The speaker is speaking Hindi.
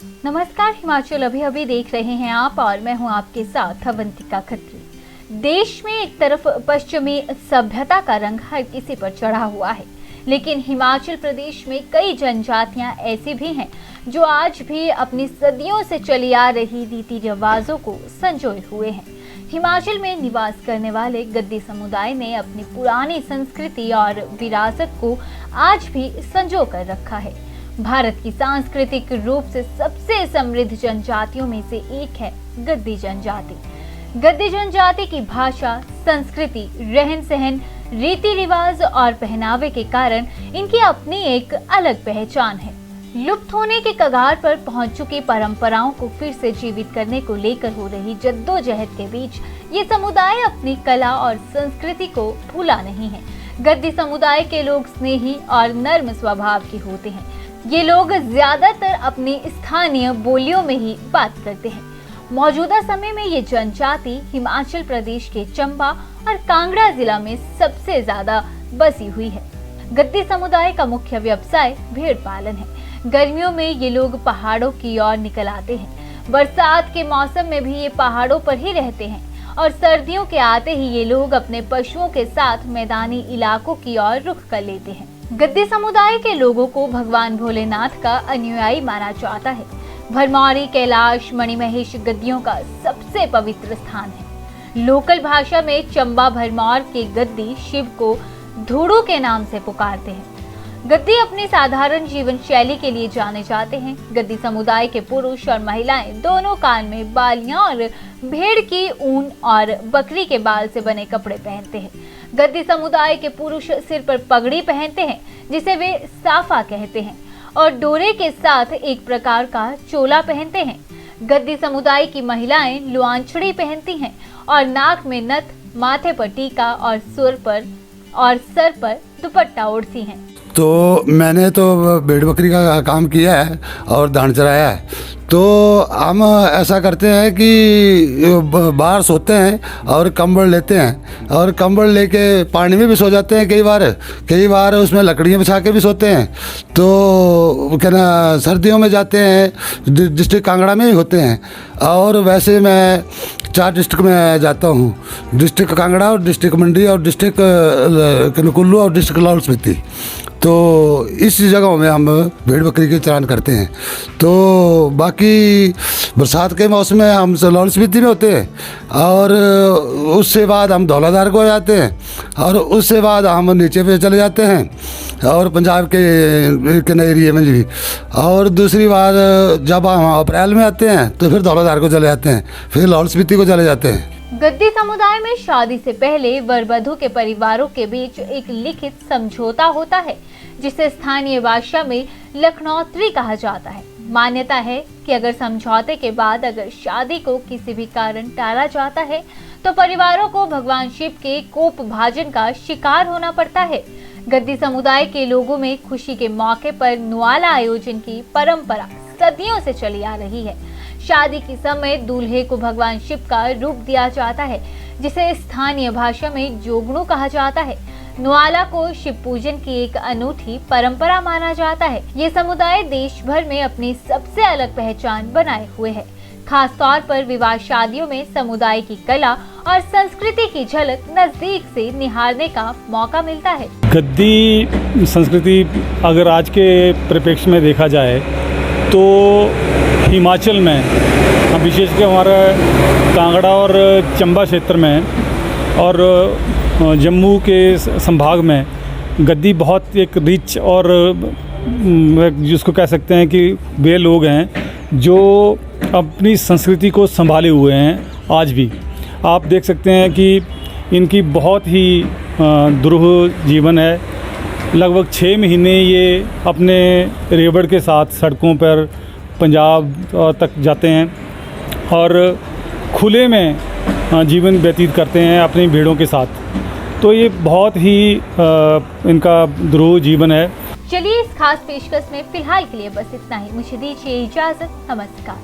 नमस्कार, हिमाचल अभी अभी देख रहे हैं आप और मैं हूं आपके साथ अवंतिका खत्री। देश में एक तरफ पश्चिमी सभ्यता का रंग हर किसी पर चढ़ा हुआ है, लेकिन हिमाचल प्रदेश में कई जनजातियां ऐसी भी हैं जो आज भी अपनी सदियों से चली आ रही रीति रिवाजों को संजोए हुए हैं। हिमाचल में निवास करने वाले गद्दी समुदाय ने अपनी पुरानी संस्कृति और विरासत को आज भी संजो कर रखा है। भारत की सांस्कृतिक रूप से सबसे समृद्ध जनजातियों में से एक है गद्दी जनजाति। गद्दी जनजाति की भाषा, संस्कृति, रहन सहन, रीति रिवाज और पहनावे के कारण इनकी अपनी एक अलग पहचान है। लुप्त होने के कगार पर पहुंच चुकी परंपराओं को फिर से जीवित करने को लेकर हो रही जद्दोजहद के बीच ये समुदाय अपनी कला और संस्कृति को भूला नहीं है। गद्दी समुदाय के लोग स्नेही और नर्म स्वभाव के होते हैं। ये लोग ज्यादातर अपनी स्थानीय बोलियों में ही बात करते हैं। मौजूदा समय में ये जनजाति हिमाचल प्रदेश के चंबा और कांगड़ा जिला में सबसे ज्यादा बसी हुई है। गद्दी समुदाय का मुख्य व्यवसाय भेड़ पालन है। गर्मियों में ये लोग पहाड़ों की ओर निकल आते हैं। बरसात के मौसम में भी ये पहाड़ों पर ही रहते हैं और सर्दियों के आते ही ये लोग अपने पशुओं के साथ मैदानी इलाकों की ओर रुख कर लेते हैं। गद्दी समुदाय के लोगों को भगवान भोलेनाथ का अनुयायी माना जाता है। भरमौरी, कैलाश, मणिमहेश गद्दियों का सबसे पवित्र स्थान है। लोकल भाषा में चंबा भरमौर के गद्दी शिव को धूड़ू के नाम से पुकारते हैं। गद्दी अपनी साधारण जीवन शैली के लिए जाने जाते हैं। गद्दी समुदाय के पुरुष और महिलाएं दोनों कान में बालियां और भेड़ की ऊन और बकरी के बाल से बने कपड़े पहनते हैं। गद्दी समुदाय के पुरुष सिर पर पगड़ी पहनते हैं जिसे वे साफा कहते हैं और डोरे के साथ एक प्रकार का चोला पहनते हैं। गद्दी समुदाय की महिलाएं लुआंछड़ी पहनती हैं और नाक में नथ, माथे पर टीका और सर पर दुपट्टा ओढ़ती हैं। तो मैंने तो भेड़ बकरी का काम किया है और धान चराया है। तो हम ऐसा करते हैं कि बाहर सोते हैं और कंबल लेते हैं और कंबल लेके पानी में भी सो जाते हैं। कई बार उसमें लकड़ियाँ बिछा के भी सोते हैं। तो क्या ना, सर्दियों में जाते हैं डिस्ट्रिक्ट कांगड़ा में ही होते हैं और वैसे मैं 4 डिस्ट्रिक्ट में जाता हूँ। डिस्ट्रिक्ट कांगड़ा और डिस्ट्रिक्ट मंडी और डिस्ट्रिक्ट कुल्लू और डिस्ट्रिक्ट लाहौल स्पीति। तो इस जगहों में हम भेड़ बकरी के चरान करते हैं। तो बाकी बरसात के मौसम में हम लाहौल स्पीति में होते हैं और उससे बाद हम धौलाधार को जाते हैं और उससे बाद हम नीचे पे चले जाते हैं और पंजाब के नए एरिए में भी। और दूसरी बार जब हम अप्रैल में आते हैं तो फिर धौलाधार को चले जाते हैं, फिर लाहौल स्पीति को चले जाते हैं। गद्दी समुदाय में शादी से पहले वर वधू के परिवारों के बीच एक लिखित समझौता होता है जिसे स्थानीय भाषा में लखनौत्री कहा जाता है। मान्यता है कि अगर समझौते के बाद अगर शादी को किसी भी कारण टाला जाता है तो परिवारों को भगवान शिव के कोप भाजन का शिकार होना पड़ता है। गद्दी समुदाय के लोगों में खुशी के मौके पर नुआला आयोजन की परंपरा सदियों से चली आ रही है। शादी के समय दूल्हे को भगवान शिव का रूप दिया जाता है जिसे स्थानीय भाषा में जोगणू कहा जाता है। नुआला को शिव पूजन की एक अनूठी परंपरा माना जाता है। ये समुदाय देश भर में अपनी सबसे अलग पहचान बनाए हुए है। खास तौर पर विवाह शादियों में समुदाय की कला और संस्कृति की झलक नजदीक से निहारने का मौका मिलता है। गद्दी संस्कृति अगर आज के परिप्रेक्ष्य में देखा जाए तो हिमाचल में विशेषकर हमारा कांगड़ा और चंबा क्षेत्र में और जम्मू के संभाग में गद्दी बहुत एक रिच और जिसको कह सकते हैं कि वे लोग हैं जो अपनी संस्कृति को संभाले हुए हैं। आज भी आप देख सकते हैं कि इनकी बहुत ही दुरूह जीवन है। लगभग 6 महीने ये अपने रेवड़ के साथ सड़कों पर पंजाब तक जाते हैं और खुले में जीवन व्यतीत करते हैं अपनी भेड़ों के साथ। तो ये बहुत ही इनका दुरूह जीवन है। चलिए इस खास पेशकश में फिलहाल के लिए बस इतना ही। मुझे दीजिए इजाजत। नमस्कार।